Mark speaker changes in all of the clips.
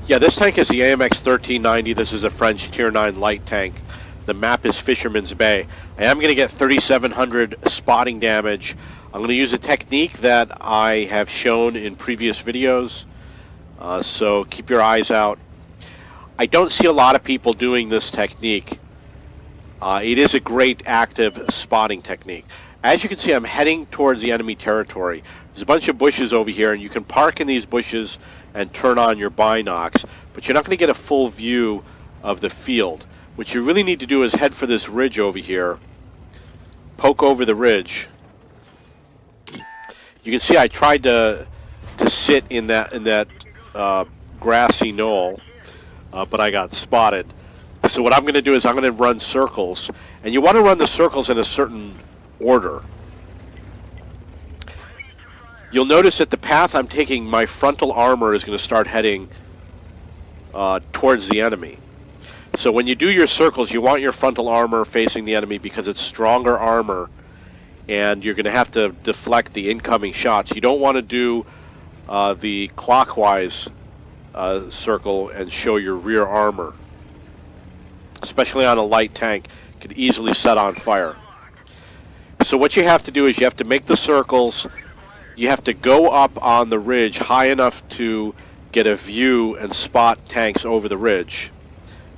Speaker 1: Yeah, this tank is the AMX 1390. This is a French Tier 9 light tank. The map is Fisherman's Bay. I am going to get 3,700 spotting damage. I'm going to use a technique that I have shown in previous videos, so keep your eyes out. I don't see a lot of people doing this technique. It is a great active spotting technique. As you can see, I'm heading towards the enemy territory. There's a bunch of bushes over here, and you can park in these bushes and turn on your binocs, but you're not going to get a full view of the field. What you really need to do is head for this ridge over here, poke over the ridge. You can see I tried to sit in that grassy knoll, but I got spotted. So what I'm going to do is I'm going to run circles, and you want to run the circles in a certain order. You'll notice that the path I'm taking, my frontal armor is going to start heading towards the enemy. So when you do your circles, you want your frontal armor facing the enemy because it's stronger armor, and you're going to have to deflect the incoming shots. You don't want to do the clockwise circle and show your rear armor, especially on a light tank. It could easily set on fire. So what you have to do is you have to make the circles. You have to go up on the ridge high enough to get a view and spot tanks over the ridge,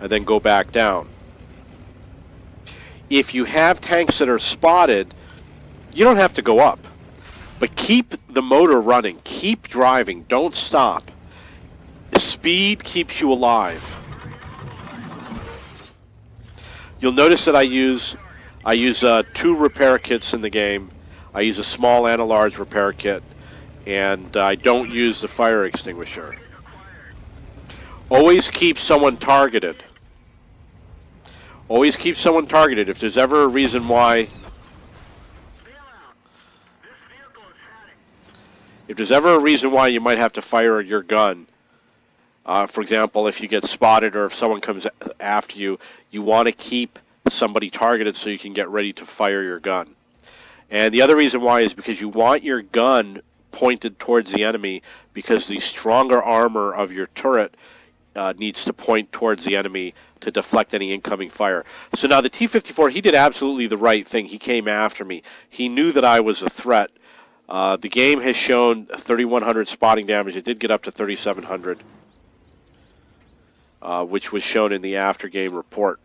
Speaker 1: and then go back down. If you have tanks that are spotted, you don't have to go up, but keep the motor running. Keep driving. Don't stop. Speed keeps you alive. You'll notice that I use 2 repair kits in the game. I use a small and a large repair kit, and I don't use the fire extinguisher. Always keep someone targeted. Always keep someone targeted. If there's ever a reason why... If there's ever a reason why you might have to fire your gun, for example, if you get spotted or if someone comes after you, you want to keep somebody targeted so you can get ready to fire your gun. And the other reason why is because you want your gun pointed towards the enemy, because the stronger armor of your turret needs to point towards the enemy to deflect any incoming fire. So now the T-54, he did absolutely the right thing. He came after me. He knew that I was a threat. The game has shown 3,100 spotting damage. It did get up to 3,700, which was shown in the after-game report.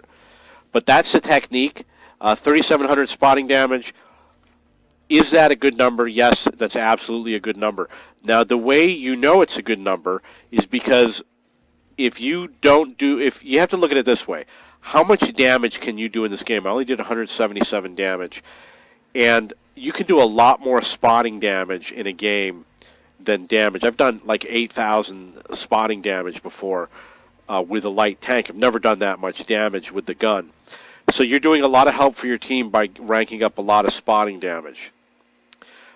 Speaker 1: But that's the technique. 3,700 spotting damage. Is that a good number? Yes, that's absolutely a good number. Now, the way you know it's a good number is because if you have to look at it this way. How much damage can you do in this game? I only did 177 damage. And you can do a lot more spotting damage in a game than damage. I've done like 8,000 spotting damage before with a light tank. I've never done that much damage with the gun. So you're doing a lot of help for your team by ranking up a lot of spotting damage.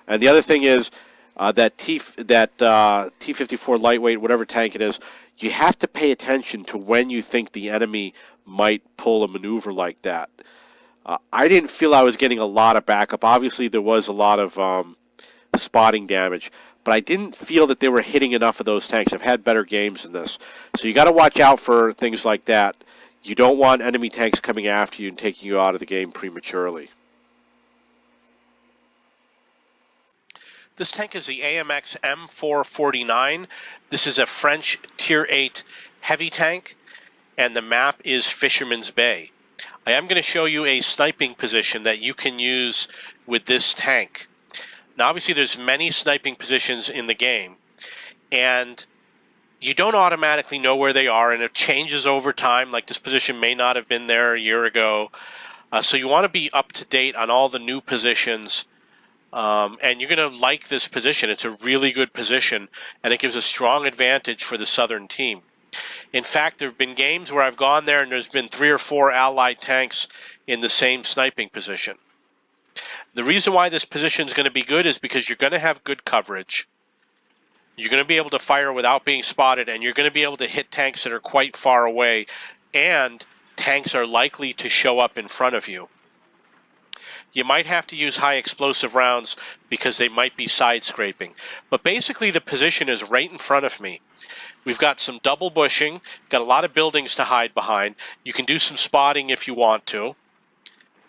Speaker 1: And the other thing is that T-54 lightweight, whatever tank it is, you have to pay attention to when you think the enemy might pull a maneuver like that. I didn't feel I was getting a lot of backup. Obviously, there was a lot of spotting damage, but I didn't feel that they were hitting enough of those tanks. I've had better games than this. So you got to watch out for things like that. You don't want enemy tanks coming after you and taking you out of the game prematurely.
Speaker 2: This tank is the AMX M449. This is a French Tier 8 heavy tank, and the map is Fisherman's Bay. I am going to show you a sniping position that you can use with this tank. Now, obviously, there's many sniping positions in the game, and you don't automatically know where they are, and it changes over time. Like, this position may not have been there a year ago. So you want to be up to date on all the new positions. And you're going to like this position. It's a really good position, and it gives a strong advantage for the Southern team. In fact, there have been games where I've gone there and there's been 3 or 4 Allied tanks in the same sniping position. The reason why this position is going to be good is because you're going to have good coverage. You're going to be able to fire without being spotted, and you're going to be able to hit tanks that are quite far away, and tanks are likely to show up in front of you. You might have to use high explosive rounds because they might be side scraping. But basically the position is right in front of me. We've got some double bushing, got a lot of buildings to hide behind. You can do some spotting if you want to.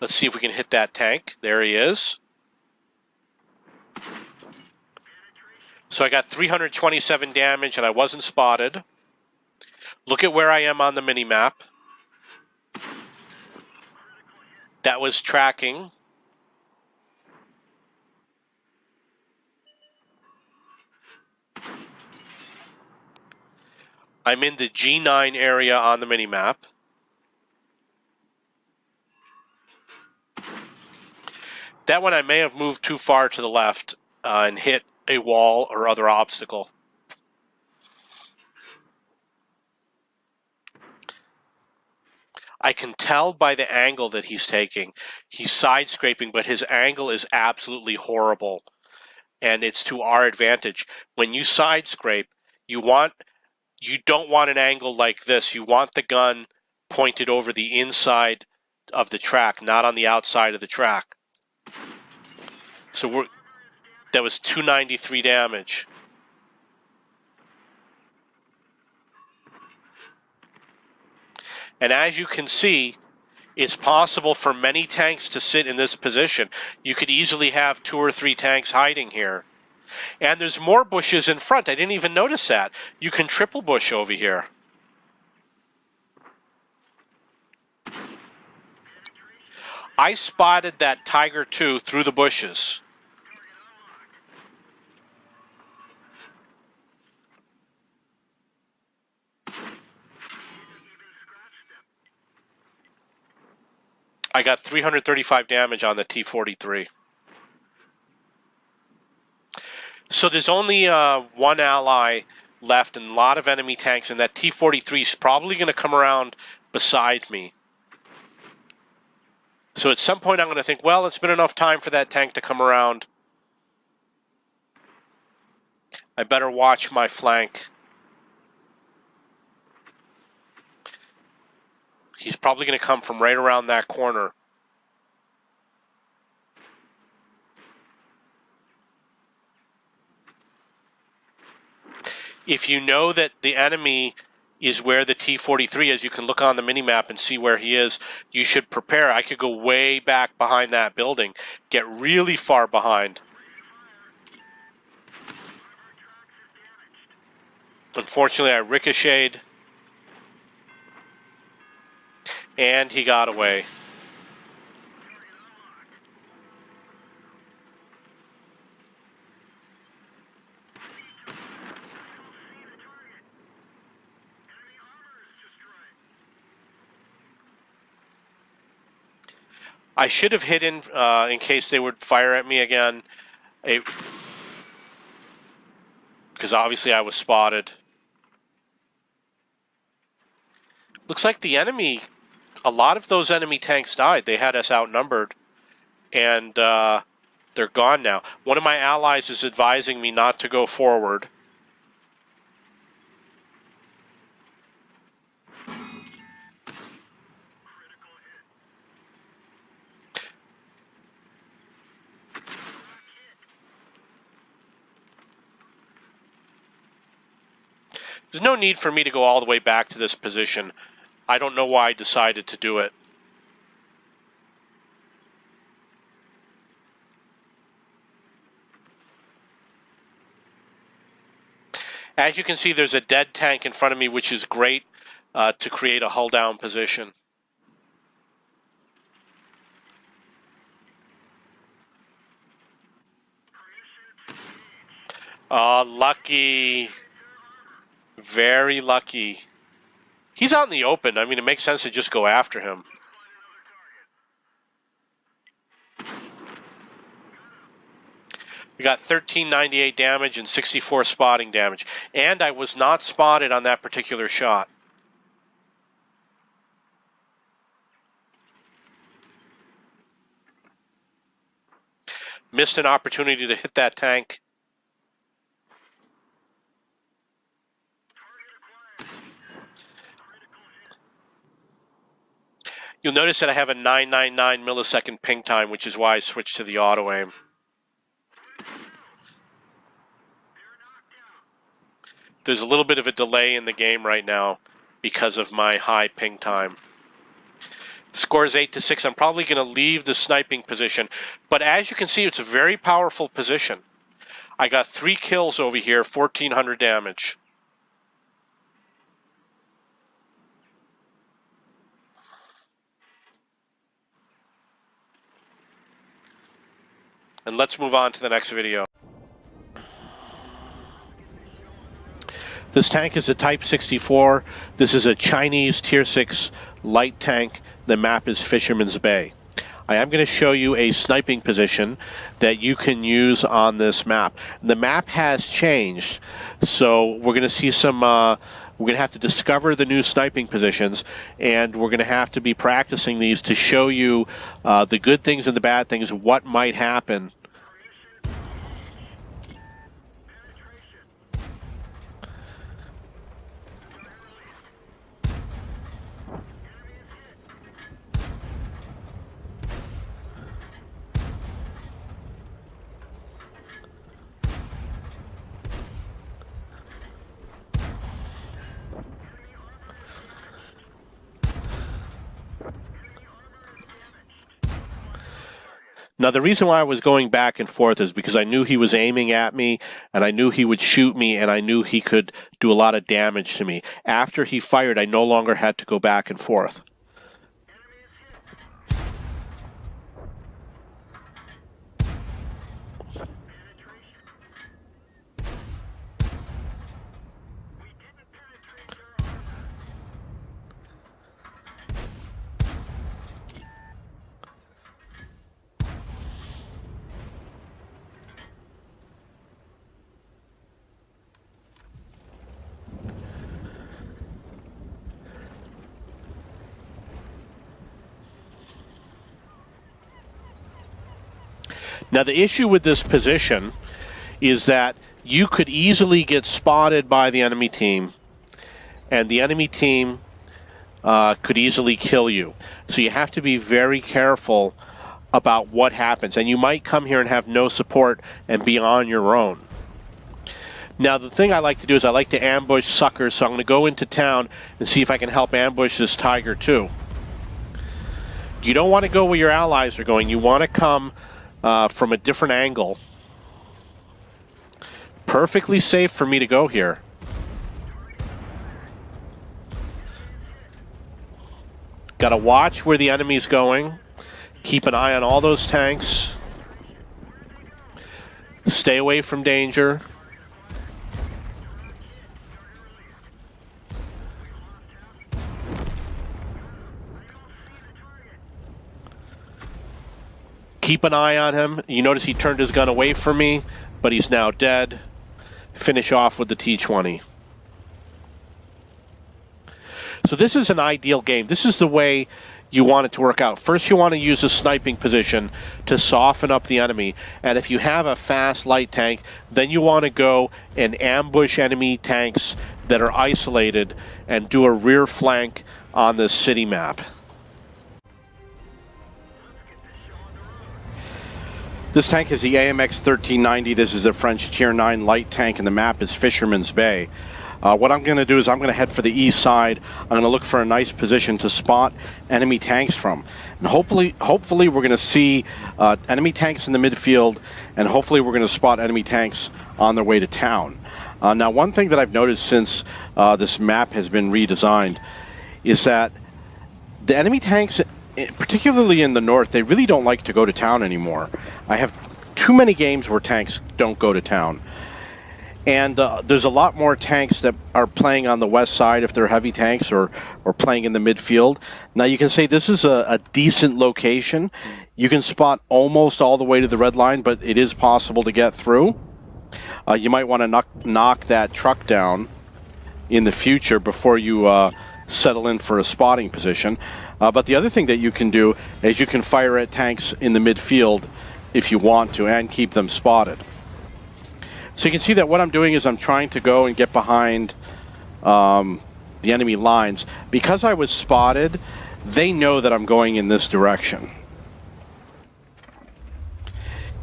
Speaker 2: Let's see if we can hit that tank. There he is. So I got 327 damage and I wasn't spotted. Look at where I am on the mini-map. That was tracking. I'm in the G9 area on the mini-map. That one I may have moved too far to the left and hit a wall or other obstacle. I can tell by the angle that he's taking. He's side scraping, but his angle is absolutely horrible. And it's to our advantage. When you side scrape, you don't want an angle like this. You want the gun pointed over the inside of the track, not on the outside of the track. So that was 293 damage. And as you can see, it's possible for many tanks to sit in this position. You could easily have 2 or 3 tanks hiding here. And there's more bushes in front. I didn't even notice that. You can triple bush over here. I spotted that Tiger 2 through the bushes. I got 335 damage on the T-43. So there's only one ally left and a lot of enemy tanks, and that T-43 is probably going to come around beside me. So at some point I'm going to think, well, it's been enough time for that tank to come around. I better watch my flank. He's probably going to come from right around that corner. If you know that the enemy is where the T-43 is, you can look on the minimap and see where he is. You should prepare. I could go way back behind that building, get really far behind. Unfortunately, I ricocheted. And he got away. I should have hidden in case they would fire at me again. Because obviously I was spotted. Looks like the enemy, a lot of those enemy tanks died. They had us outnumbered. And they're gone now. One of my allies is advising me not to go forward. There's no need for me to go all the way back to this position. I don't know why I decided to do it. As you can see, there's a dead tank in front of me, which is great to create a hull down position. Lucky. Very lucky. He's out in the open. I mean, it makes sense to just go after him. We got 1398 damage and 64 spotting damage. And I was not spotted on that particular shot. Missed an opportunity to hit that tank. You'll notice that I have a 999 millisecond ping time, which is why I switched to the auto aim. There's a little bit of a delay in the game right now because of my high ping time. The score is 8-6. I'm probably going to leave the sniping position, but as you can see, it's a very powerful position. I got 3 kills over here, 1,400 damage. And let's move on to the next video. This tank is a Type 64. This is a Chinese Tier 6 light tank. The map is Fisherman's Bay. I am going to show you a sniping position that you can use on this map. The map has changed, so we're going to see some, we're going to have to discover the new sniping positions, and we're going to have to be practicing these to show you the good things and the bad things, what might happen. Now, the reason why I was going back and forth is because I knew he was aiming at me, and I knew he would shoot me, and I knew he could do a lot of damage to me. After he fired, I no longer had to go back and forth. Now, the issue with this position is that you could easily get spotted by the enemy team, and the enemy team could easily kill you. So you have to be very careful about what happens, and you might come here and have no support and be on your own. Now, the thing I like to do is I like to ambush suckers, so I'm going to go into town and see if I can help ambush this tiger too. You don't want to go where your allies are going. You want to come from a different angle. Perfectly safe for me to go here. Got to watch where the enemy's going. Keep an eye on all those tanks. Stay away from danger. Keep an eye on him. You notice he turned his gun away from me, but he's now dead. Finish off with the T-20. So this is an ideal game. This is the way you want it to work out. First, you want to use a sniping position to soften up the enemy. And if you have a fast light tank, then you want to go and ambush enemy tanks that are isolated and do a rear flank on the city map. This tank is the AMX 1390. This is a French Tier 9 light tank, and the map is Fisherman's Bay. What I'm going to do is I'm going to head for the east side. I'm going to look for a nice position to spot enemy tanks from. And hopefully we're going to see enemy tanks in the midfield, and hopefully we're going to spot enemy tanks on their way to town. Now, one thing that I've noticed since this map has been redesigned is that the enemy tanks, particularly in the north, they really don't like to go to town anymore. I have too many games where tanks don't go to town. And there's a lot more tanks that are playing on the west side if they're heavy tanks or playing in the midfield. Now you can say this is a decent location. You can spot almost all the way to the red line, but it is possible to get through. You might want to knock that truck down in the future before you settle in for a spotting position. But the other thing that you can do is you can fire at tanks in the midfield if you want to and keep them spotted. So you can see that what I'm doing is I'm trying to go and get behind the enemy lines. Because I was spotted,
Speaker 3: they know that I'm going in this direction.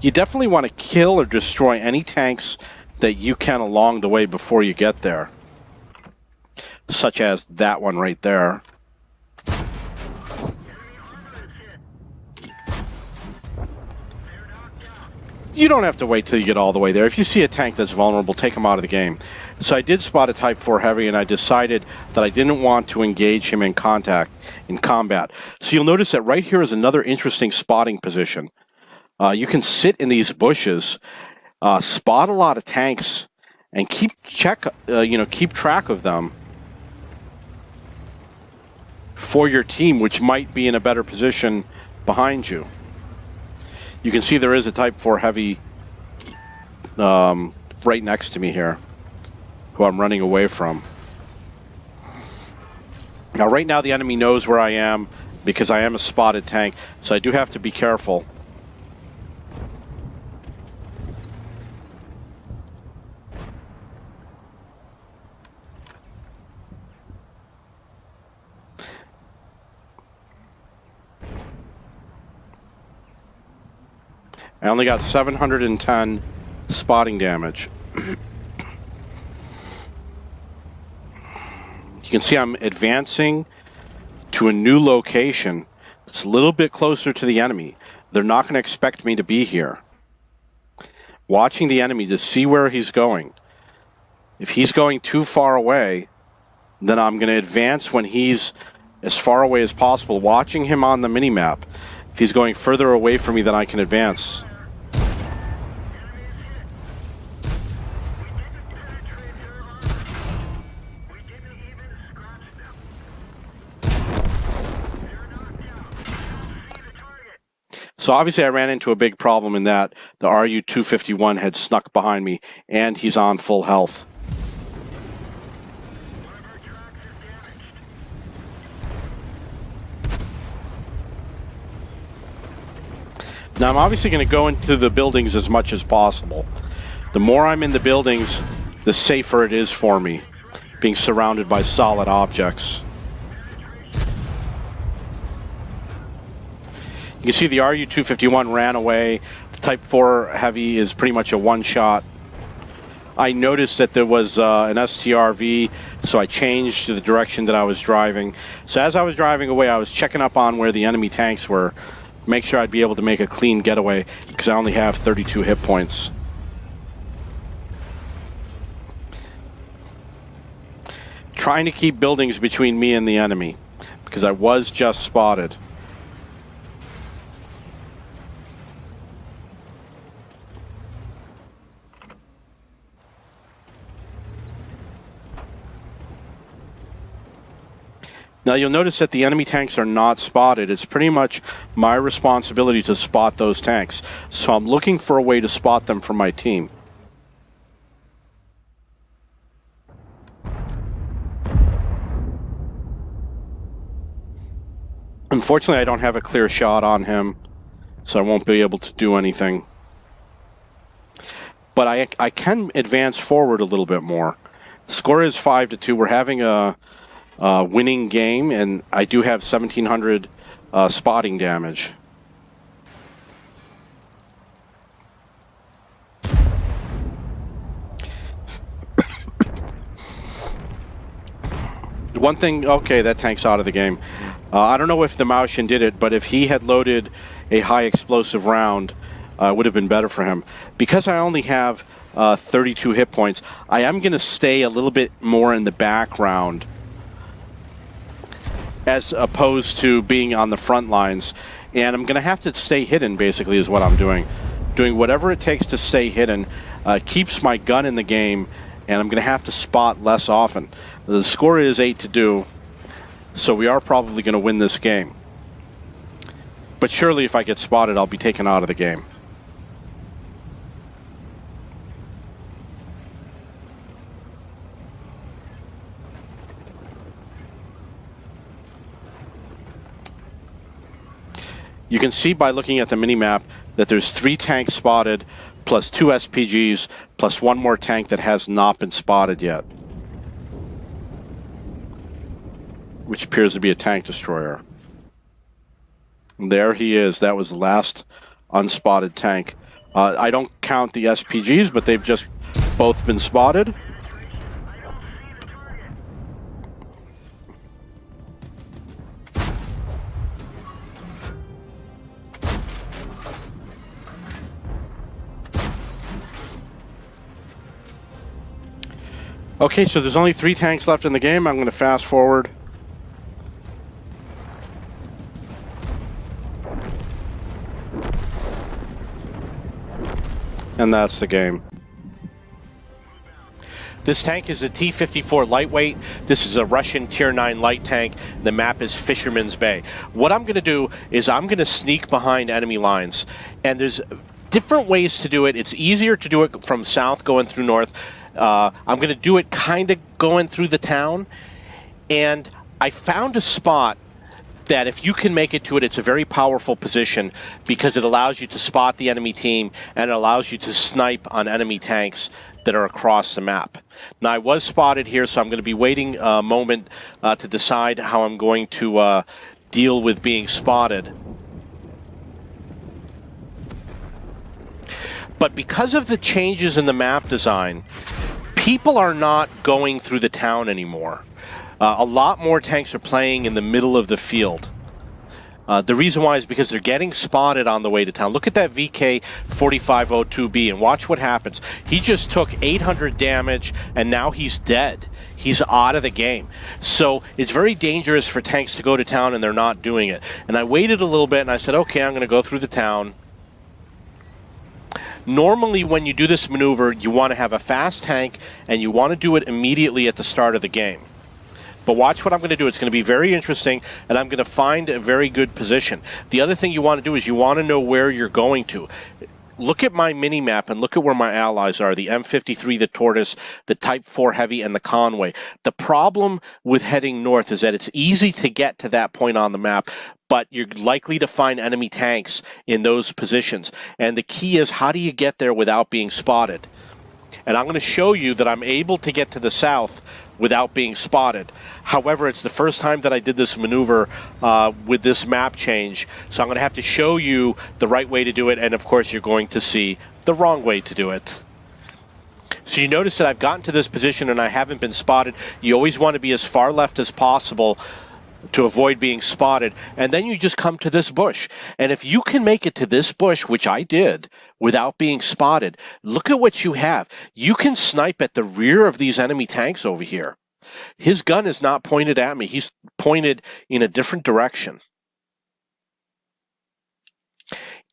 Speaker 3: You definitely want to kill or destroy any tanks that you can along the way before you get there. Such as that one right there. You don't have to wait till you get all the way there. If you see a tank that's vulnerable, take them out of the game. So I did spot a Type 4 Heavy, and I decided that I didn't want to engage him in combat. So you'll notice that right here is another interesting spotting position. You can sit in these bushes, spot a lot of tanks, and keep track of them for your team, which might be in a better position behind you. You can see there is a Type 4 Heavy right next to me here, who I'm running away from. Now, right now, the enemy knows where I am because I am a spotted tank, so I do have to be careful. I only got 710 spotting damage. You can see I'm advancing to a new location that's a little bit closer to the enemy. They're not going to expect me to be here. Watching the enemy to see where he's going. If he's going too far away, then I'm going to advance when he's as far away as possible, watching him on the mini-map. If he's going further away from me, then I can advance. So obviously I ran into a big problem in that the RU-251 had snuck behind me, and he's on full health. Now I'm obviously going to go into the buildings as much as possible. The more I'm in the buildings, the safer it is for me, being surrounded by solid objects. You can see the RU-251 ran away. The Type 4 Heavy is pretty much a one-shot. I noticed that there was an STRV, so I changed to the direction that I was driving. So as I was driving away, I was checking up on where the enemy tanks were, make sure I'd be able to make a clean getaway, because I only have 32 hit points. Trying to keep buildings between me and the enemy, because I was just spotted. Now you'll notice that the enemy tanks are not spotted. It's pretty much my responsibility to spot those tanks. So I'm looking for a way to spot them for my team. Unfortunately, I don't have a clear shot on him, so I won't be able to do anything. But I can advance forward a little bit more. The score is 5-2. We're having a winning game, and I do have 1,700 spotting damage. One thing, okay, that tank's out of the game. I don't know if the Maushin did it, but if he had loaded a high explosive round, it would have been better for him. Because I only have 32 hit points, I am going to stay a little bit more in the background as opposed to being on the front lines. And I'm going to have to stay hidden, basically, is what I'm doing. Doing whatever it takes to stay hidden. Keeps my gun in the game, and I'm going to have to spot less often. The score is 8-2, so we are probably going to win this game. But surely if I get spotted, I'll be taken out of the game. You can see by looking at the mini-map that there's 3 tanks spotted, plus 2 SPGs, plus 1 more tank that has not been spotted yet, which appears to be a tank destroyer. There he is. That was the last unspotted tank. I don't count the SPGs, but they've just both been spotted. Okay, so there's only 3 tanks left in the game. I'm going to fast forward. And that's the game.
Speaker 2: This tank is a T-54 lightweight. This is a Russian Tier 9 light tank. The map is Fisherman's Bay. What I'm going to do is I'm going to sneak behind enemy lines. And there's different ways to do it. It's easier to do it from south going through north. I'm going to do it kind of going through the town. And I found a spot that if you can make it to it, it's a very powerful position because it allows you to spot the enemy team and it allows you to snipe on enemy tanks that are across the map. Now, I was spotted here, so I'm going to be waiting a moment to decide how I'm going to deal with being spotted. But because of the changes in the map design, people are not going through the town anymore. A lot more tanks are playing in the middle of the field. The reason why is because they're getting spotted on the way to town. Look at that VK4502B and watch what happens. He just took 800 damage and now he's dead. He's out of the game. So it's very dangerous for tanks to go to town and they're not doing it. And I waited a little bit and I said, okay, I'm going to go through the town. Normally when you do this maneuver, you want to have a fast tank and you want to do it immediately at the start of the game. But watch what I'm going to do. It's going to be very interesting, and I'm going to find a very good position. The other thing you want to do is you want to know where you're going to. Look at my mini-map and look at where my allies are, the M53, the Tortoise, the Type 4 Heavy, and the Conway. The problem with heading north is that it's easy to get to that point on the map, but you're likely to find enemy tanks in those positions. And the key is, how do you get there without being spotted? And I'm going to show you that I'm able to get to the south without being spotted. However, it's the first time that I did this maneuver with this map change, so I'm going to have to show you the right way to do it, and of course you're going to see the wrong way to do it. So you notice that I've gotten to this position and I haven't been spotted. You always want to be as far left as possible to avoid being spotted, and then you just come to this bush. And if you can make it to this bush, which I did, without being spotted, look at what you have. You can snipe at the rear of these enemy tanks over here. His gun is not pointed at me. He's pointed in a different direction.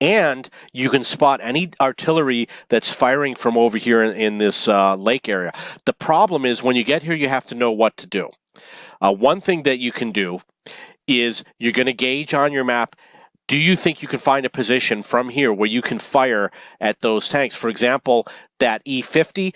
Speaker 2: And you can spot any artillery that's firing from over here in this lake area. The problem is when you get here, you have to know what to do. One thing that you can do is you're going to gauge on your map, do you think you can find a position from here where you can fire at those tanks? For example, that E50,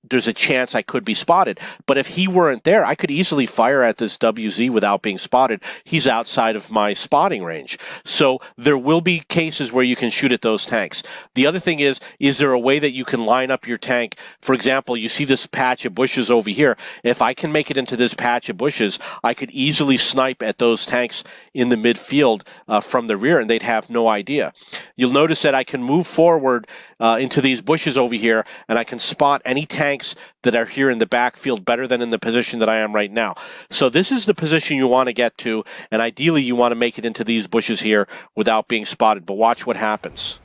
Speaker 2: there's a chance I could be spotted. But if he weren't there, I could easily fire at this WZ without being spotted. He's outside of my spotting range. So there will be cases where you can shoot at those tanks. The other thing is there a way that you can line up your tank? For example, you see this patch of bushes over here. If I can make it into this patch of bushes, I could easily snipe at those tanks in the midfield from the rear, and they'd have no idea. You'll notice that I can move forward into these bushes over here, and I can spot any tanks that are here in the backfield better than in the position that I am right now. So this is the position you want to get to, and ideally you want to make it into these bushes here without being spotted. But watch what happens.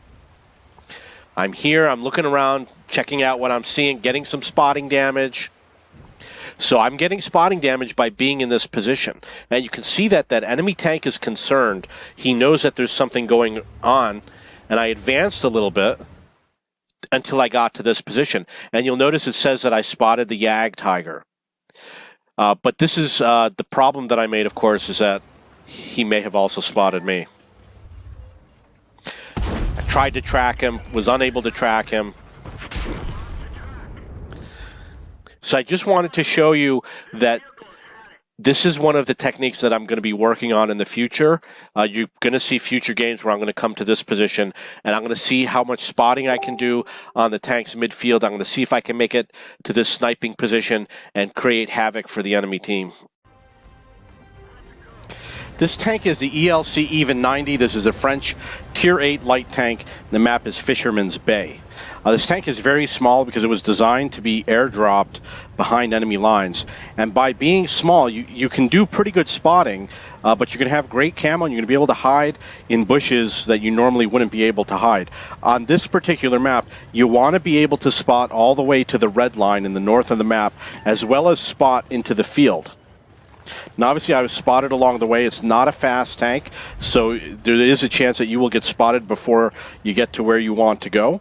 Speaker 2: I'm here, I'm looking around, checking out what I'm seeing, getting some spotting damage. So I'm getting spotting damage by being in this position. And you can see that that enemy tank is concerned. He knows that there's something going on, and I advanced a little bit until I got to this position. And you'll notice it says that I spotted the Yag Tiger. But this is the problem that I made, of course, is that he may have also spotted me. I tried to track him, was unable to track him. So I just wanted to show you that this is one of the techniques that I'm going to be working on in the future. You're going to see future games where I'm going to come to this position, and I'm going to see how much spotting I can do on the tank's midfield. I'm going to see if I can make it to this sniping position and create havoc for the enemy team.
Speaker 3: This tank is the ELC Even 90. This is a French Tier 8 light tank. The map is Fisherman's Bay. This tank is very small because it was designed to be airdropped behind enemy lines. And by being small, you can do pretty good spotting, but you're going to have great camo and you're going to be able to hide in bushes that you normally wouldn't be able to hide. On this particular map, you want to be able to spot all the way to the red line in the north of the map, as well as spot into the field. Now, obviously, I was spotted along the way. It's not a fast tank, so there is a chance that you will get spotted before you get to where you want to go.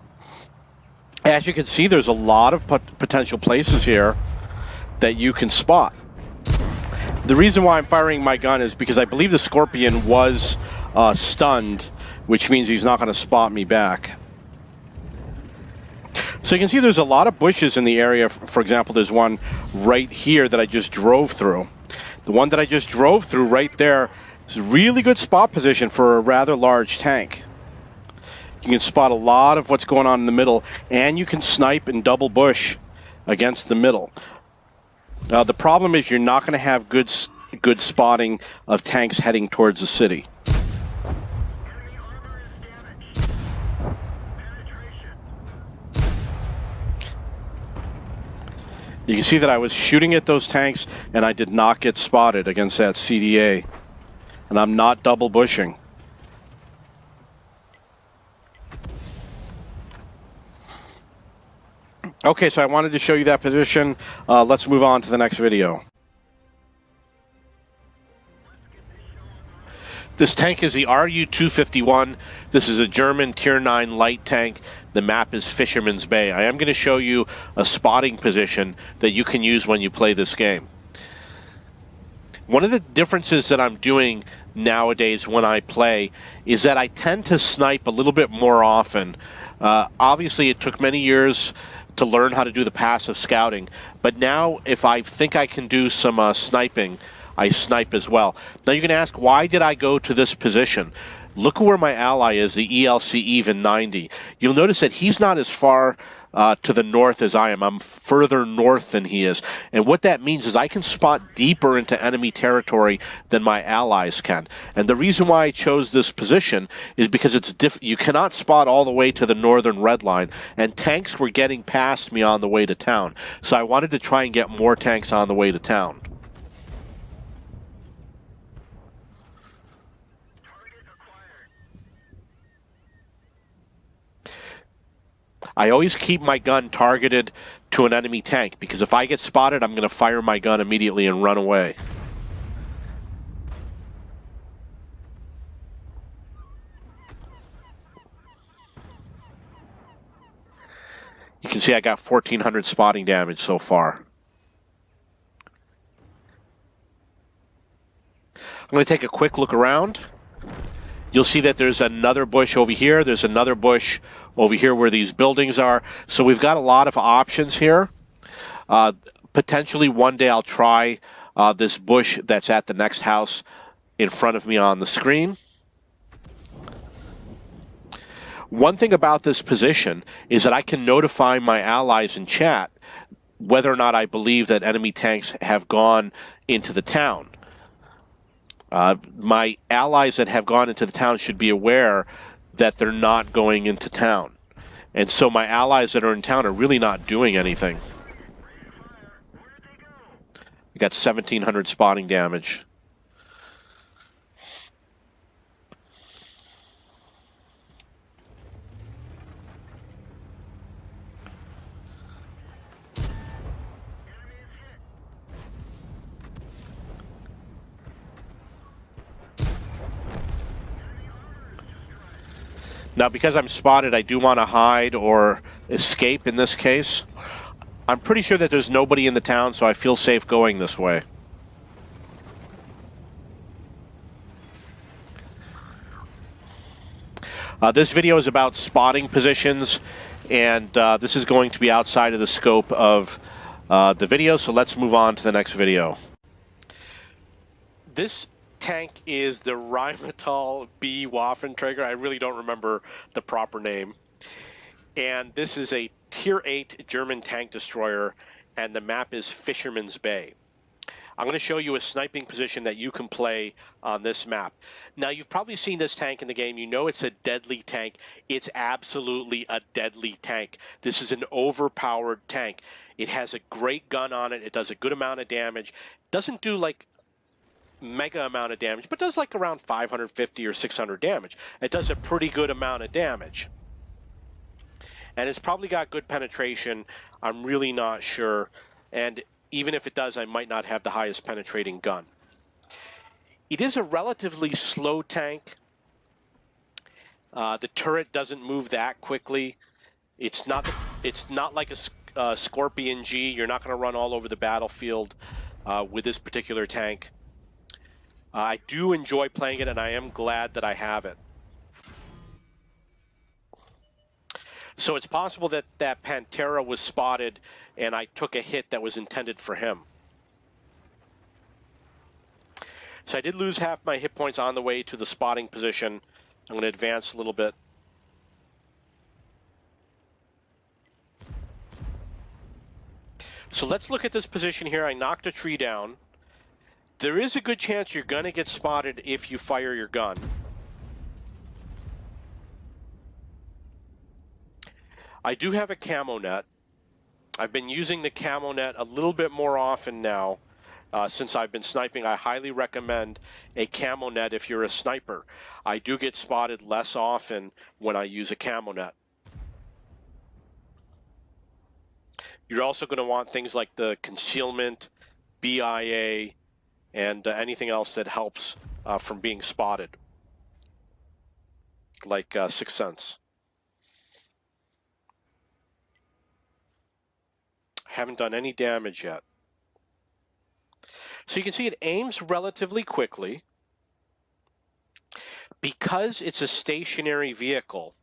Speaker 3: As you can see, there's a lot of potential places here that you can spot. The reason why I'm firing my gun is because I believe the Scorpion was stunned, which means he's not going to spot me back. So you can see there's a lot of bushes in the area. For example, there's one right here that I just drove through. The one that I just drove through right there is a really good spot position for a rather large tank. You can spot a lot of what's going on in the middle, and you can snipe and double bush against the middle. The problem is you're not going to have good spotting of tanks heading towards the city. You can see that I was shooting at those tanks, and I did not get spotted against that CDA. And I'm not double bushing. Okay, so I wanted to show you that position. Let's move on to the next video. This tank is the RU-251. This is a German Tier 9 light tank. The map is Fisherman's Bay. I am going to show you a spotting position that you can use when you play this game. One of the differences that I'm doing nowadays when I play is that I tend to snipe a little bit more often. Obviously, it took many years to learn how to do the passive scouting, but now if I think I can do some sniping, I snipe as well. Now you're going to ask, why did I go to this position? Look where my ally is, the ELC Even 90. You'll notice that he's not as far to the north as I am. I'm further north than he is. And what that means is I can spot deeper into enemy territory than my allies can. And the reason why I chose this position is because it's you cannot spot all the way to the northern red line, and tanks were getting past me on the way to town. So I wanted to try and get more tanks on the way to town. I always keep my gun targeted to an enemy tank, because if I get spotted, I'm going to fire my gun immediately and run away. You can see I got 1,400 spotting damage so far. I'm going to take a quick look around. You'll see that there's another bush over here. There's another bush over here where these buildings are. So we've got a lot of options here. Potentially one day I'll try this bush that's at the next house in front of me on the screen. One thing about this position is that I can notify my allies in chat whether or not I believe that enemy tanks have gone into the town. My allies that have gone into the town should be aware that they're not going into town. And so my allies that are in town are really not doing anything. I got 1,700 spotting damage. Now, because I'm spotted, I do want to hide or escape in this case. I'm pretty sure that there's nobody in the town, so I feel safe going this way. This video is about spotting positions, and this is going to be outside of the scope of the video, so let's move on to the next video. This tank is the Rheinmetall B Waffenträger. I really don't remember the proper name. And this is a Tier 8 German tank destroyer, and the map is Fisherman's Bay.
Speaker 2: I'm going to show you a sniping position that you can play on this map. Now, you've probably seen this tank in the game. You know it's a deadly tank. It's absolutely a deadly tank. This is an overpowered tank. It has a great gun on it. It does a good amount of damage. Doesn't do like mega amount of damage, but does like around 550 or 600 damage. It does a pretty good amount of damage. And it's probably got good penetration. I'm really not sure. And even if it does, I might not have the highest penetrating gun. It is a relatively slow tank. The turret doesn't move that quickly. It's not like a Scorpion G. You're not going to run all over the battlefield with this particular tank. I do enjoy playing it, and I am glad that I have it. So it's possible that that Pantera was spotted and I took a hit that was intended for him. So I did lose half my hit points on the way to the spotting position. I'm going to advance a little bit. So let's look at this position here. I knocked a tree down. There is a good chance you're going to get spotted if you fire your gun. I do have a camo net. I've been using the camo net a little bit more often now since I've been sniping. I highly recommend a camo net if you're a sniper. I do get spotted less often when I use a camo net. You're also going to want things like the concealment, BIA, and anything else that helps from being spotted, like Sixth Sense. Haven't done any damage yet. So you can see it aims relatively quickly. Because it's a stationary vehicle,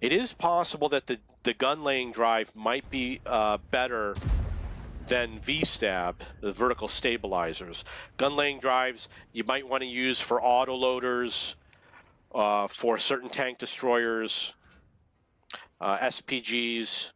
Speaker 2: it is possible that the gun laying drive might be better than V-stab, the vertical stabilizers. Gun laying drives you might want to use for autoloaders, for certain tank destroyers, SPGs.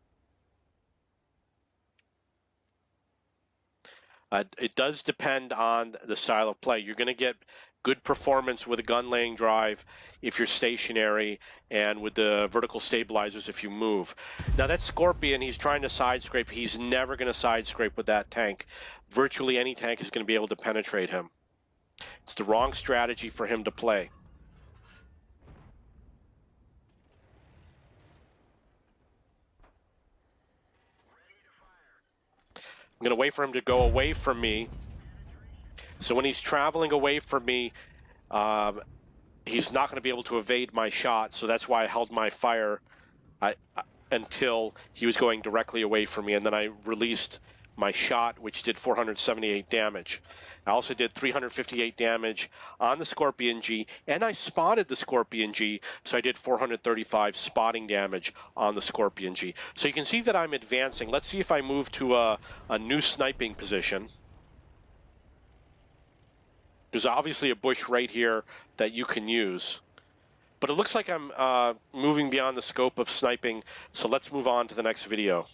Speaker 2: It does depend on the style of play. You're going to get good performance with a gun laying drive if you're stationary, and with the vertical stabilizers if you move. Now that Scorpion, he's trying to side scrape. He's never going to side scrape with that tank. Virtually any tank is going to be able to penetrate him. It's the wrong strategy for him to play. I'm going to wait for him to go away from me. So when he's traveling away from me, he's not going to be able to evade my shot. So that's why I held my fire until he was going directly away from me. And then I released my shot, which did 478 damage. I also did 358 damage on the Scorpion G, and I spotted the Scorpion G, so I did 435 spotting damage on the Scorpion G. So you can see that I'm advancing. Let's see if I move to a new sniping position. There's obviously a bush right here that you can use. But it looks like I'm moving beyond the scope of sniping, so let's move on to the next video.